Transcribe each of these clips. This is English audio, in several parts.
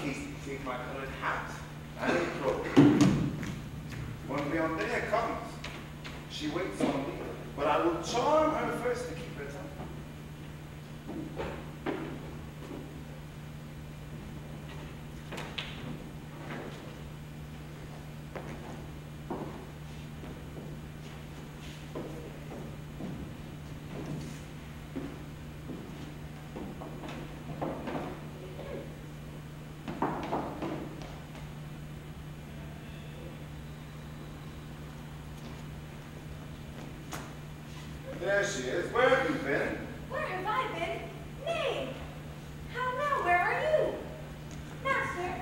case to take my colored hat and a cloak. When Leondea comes, she waits on me, but I will charm her first to keep her tongue. There she is. Where have you been? Where have I been? Nay, how now? Where are you? Master,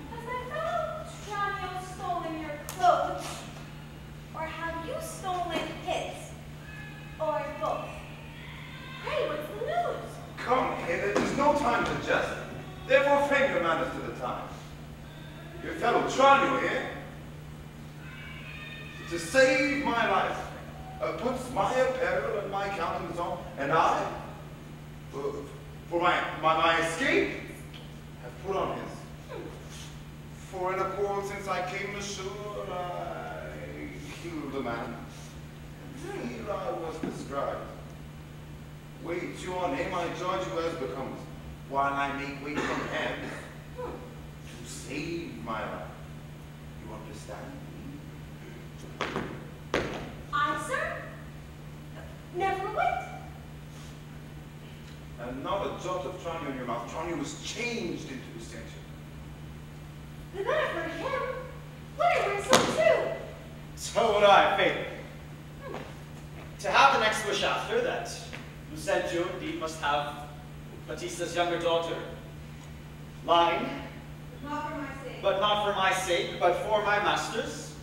has my fellow Tranio stolen your clothes? Or have you stolen his? Or both? Pray, what's the news? Come hither. There's no time to jest. Therefore frame your manners to the time. Your fellow Tranio here, to save my life, puts my apparel and my countenance on, and I, for my escape, have put on his. For in a quarrel since I came ashore, I killed a man. And here I was described. Wait your name, I judge you as becomes, while I make way from hands to save my life. You understand me? I, sir? Never wit. And not a jot of Tranio in your mouth. Tranio was changed into a censure. The better for him. Would it were so too? So would I, faith. To have the next wish after that, Lucentio indeed must have Batista's younger daughter. Line, Not for my sake. but not for my sake, but for my master's.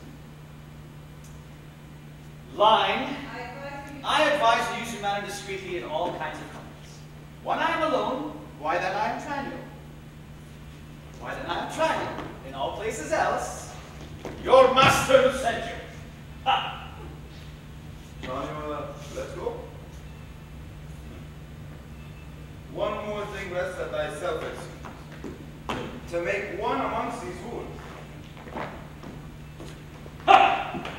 Line, I advise you use your manner discreetly in all kinds of companies. When I am alone, why then I am Tranio. Why then I am Tranio. In all places else, your master sent you. Ha! Tranio, let's go. One more thing rests at thyself, to make one amongst these fools. Ha!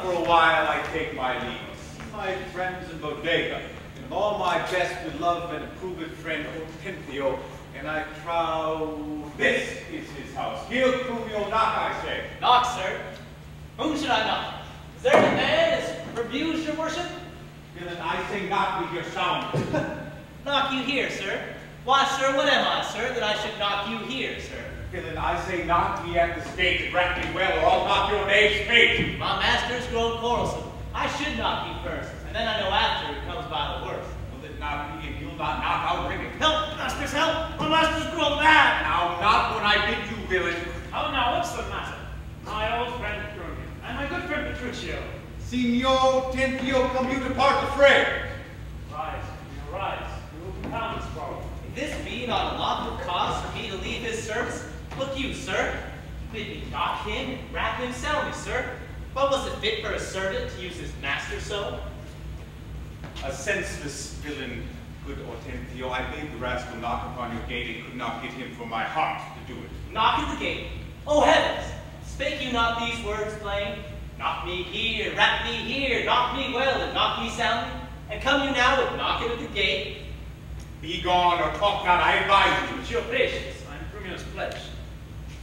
For a while I take my leave. My friends in Bodega, and all my best beloved and approved friend Hortensio, and I trow this is his house. He'll prove you'll knock, I say. Knock, sir. Whom should I knock? Is there a man as reviews your worship? Villain, I say knock with your sound. Knock you here, sir. Why, sir, what am I, sir, that I should knock you here, sir? Villain, I say knock me at the gate and rap me well, or I'll knock your knave straight. My master's grown quarrelsome. I should knock you first, and then I know after it comes by the worst. Will it knock me, and you'll not knock, I'll bring it. Help, masters, help! My master's grown mad! Now knock when I bid you, villain. Oh, now, what's the matter? My old friend Bruno, and my good friend Petruccio. Signor Tentio, come you to part the fray. Rise, you rise. We will compound this problem. If this be not a lawful cause for me to leave his service, look you, sir. Bid me knock him and rap him, sell me, sir. But was it fit for a servant to use his master so? A senseless villain, good Hortensio. I bade the rascal knock upon your gate and could not get him from my heart to do it. Knock at the gate. Oh heavens! Spake you not these words plain? Knock me here, rap me here, knock me well, and knock me soundly. And come you now with knocking at the gate? Be gone or talk not, I advise you. With your patience, I am Brumio's pledge.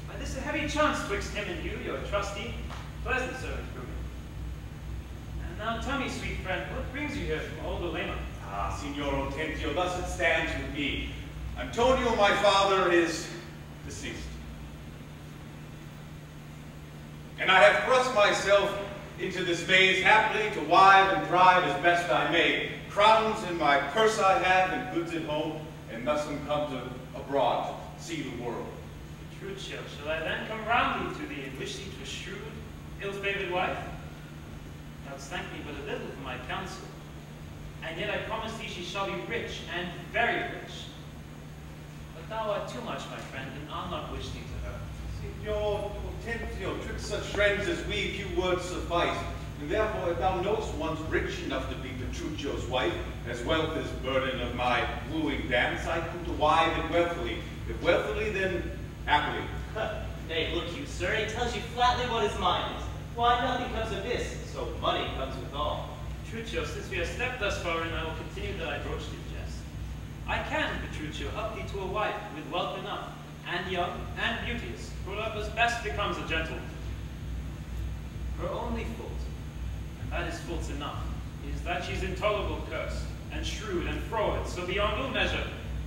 By this a heavy chance twixt him and you, your trusty, pleasant servant Brumio. And now tell me, sweet friend, what brings you here from old Olema? Ah, Signor Hortensio, thus it stands with me. Antonio, my father, is deceased. And I have thrust myself into this maze happily to wive and drive as best I may. Crowns in my purse I have, and goods at home, and thus am come to abroad to see the world. Petruccio, shall I then come round thee to thee and wish thee to a shrewd, ill-favored wife? Thou hast thanked me but a little for my counsel, and yet I promise thee she shall be rich, and very rich. But thou art too much, my friend, and I'll not wish thee to her. Signor Hortensio, twixt such friends as we, few words suffice. And therefore, if thou knowest one's rich enough to be Petruchio's wife, as wealth is burden of my wooing dance, I come to wive it wealthily. If wealthily, then happily. Nay, look you, sir, he tells you flatly what his mind is. Why, nothing comes of this, so money comes with all. Petruchio, since we have stepped thus far, and I will continue that I broach the jest. I can, Petruchio, help thee to a wife with wealth enough, and young, and beauteous, for love as best becomes a gentleman. Her only fault, and that is fault enough, is that she's intolerable cursed, and shrewd, and froward, so beyond all measure,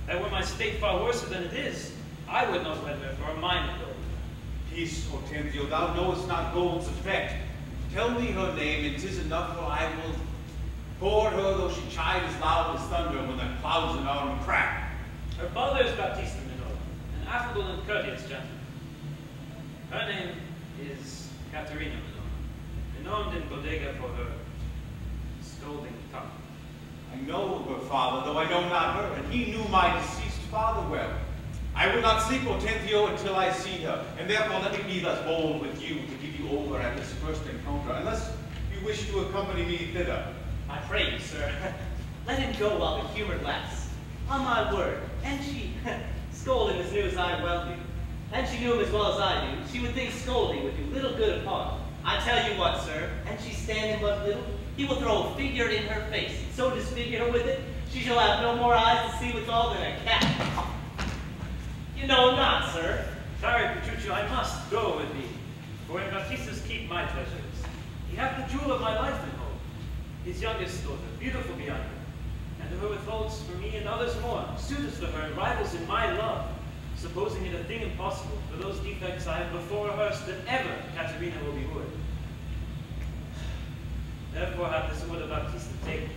that were my state far worse than it is, I would not wed her for a mine of gold. Peace, Hortensio, thou knowest not gold's effect. Tell me her name, and 'tis enough, for I will board her, though she chide as loud as thunder when the clouds in our crack. Her father is Baptista Minor, an affable and courteous gentleman. Her name is Caterina Minor, renowned in Bodega for her scolding tongue. I know of her father, though I know not her, and he knew my deceased father well. I will not sleep, Hortensio, until I see her, and therefore let me be thus bold with you to give you over at this first encounter, unless you wish to accompany me thither. I pray you, sir, let him go while the humor lasts. On my word, and she, scolding as new as I well do, and she knew him as well as I do, she would think scolding would do little good upon. I tell you what, sir, and she standing but little, he will throw a figure in her face, and so disfigure her with it, she shall have no more eyes to see withal than a cat. You know not, sir. Sorry, Petruchio, I must go with thee, for in Baptista's keep my treasures. He hath the jewel of my life in hold, his youngest daughter, beautiful beyond her, and her withholds for me and others more, suitors for her and rivals in my love, supposing it a thing impossible for those defects I have before rehearsed that ever Caterina will be wooed. Therefore hath this order Baptista taken,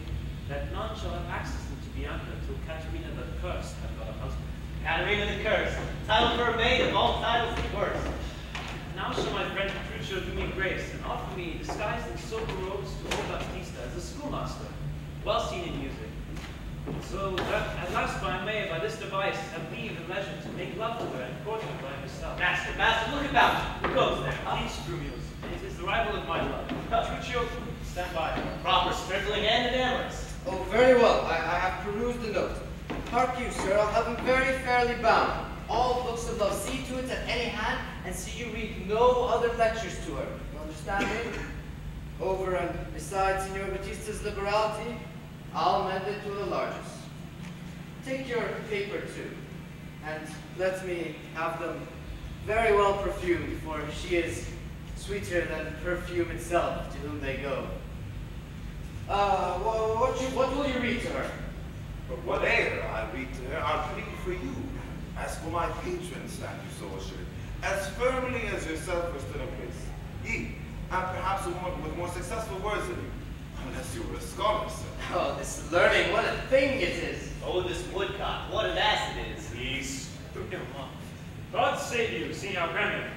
that none shall have access unto Bianca till Caterina the cursed have got a husband. Caterina the Cursed, title for a maid of all titles the worst. Now shall my friend Petruchio do me grace, and offer me, disguised in silver robes, to old Baptista as a schoolmaster, well seen in music. So that at last I may, by this device, have leave and leisure to make love to her and court her by herself. Master, look about you. Who goes there? Peace, Drumios. It is the rival of my love. Petruchio, stand by. Proper stripling and amorous. Oh, very well. I have perused the note. Hark you, sir, I'll have him very fairly bound. All books of love, see to it at any hand, and see you read no other lectures to her. You understand me? Over and besides Signor Batista's liberality, I'll mend it to the largest. Take your paper too, and let me have them very well perfumed, for she is sweeter than perfume itself to whom they go. What will you read to her? But whatever I read to her, I'll plead for you. As for my patron, stand you so assured, as firmly as yourself were stood in place. Ye, and perhaps a woman with more successful words than you, unless you were a scholar, sir. Oh, this learning, what a thing it is. Oh, this woodcock, what an ass it is. Peace. God save you, Signor Premier.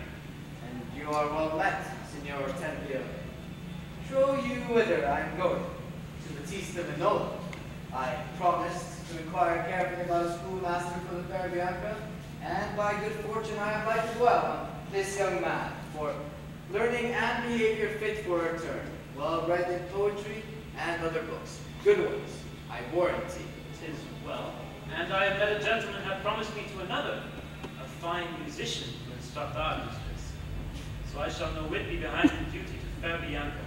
And you are well met, Signor Tempio. Show you whither I am going, to Batista Minola. I promised to inquire carefully about a schoolmaster for the fair Bianca, and by good fortune I have lighted well on this young man, for learning and behavior fit for a turn, well read in poetry and other books. Good ones, I warranty. 'Tis well. And I have met a gentleman hath promised me to another, a fine musician to instruct our mistress. So I shall no whit be behind in duty to fair Bianca,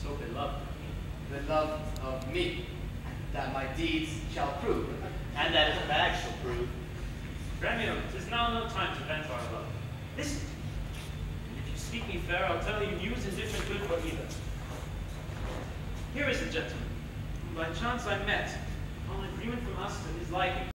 so beloved of me. Beloved of me, that my deeds shall prove. And that his back shall prove. Premio, 'tis now no time to vent our love. Listen, and if you speak me fair, I'll tell you news indifferent good for either. Here is a gentleman, whom by chance I met, on agreement from us that his liking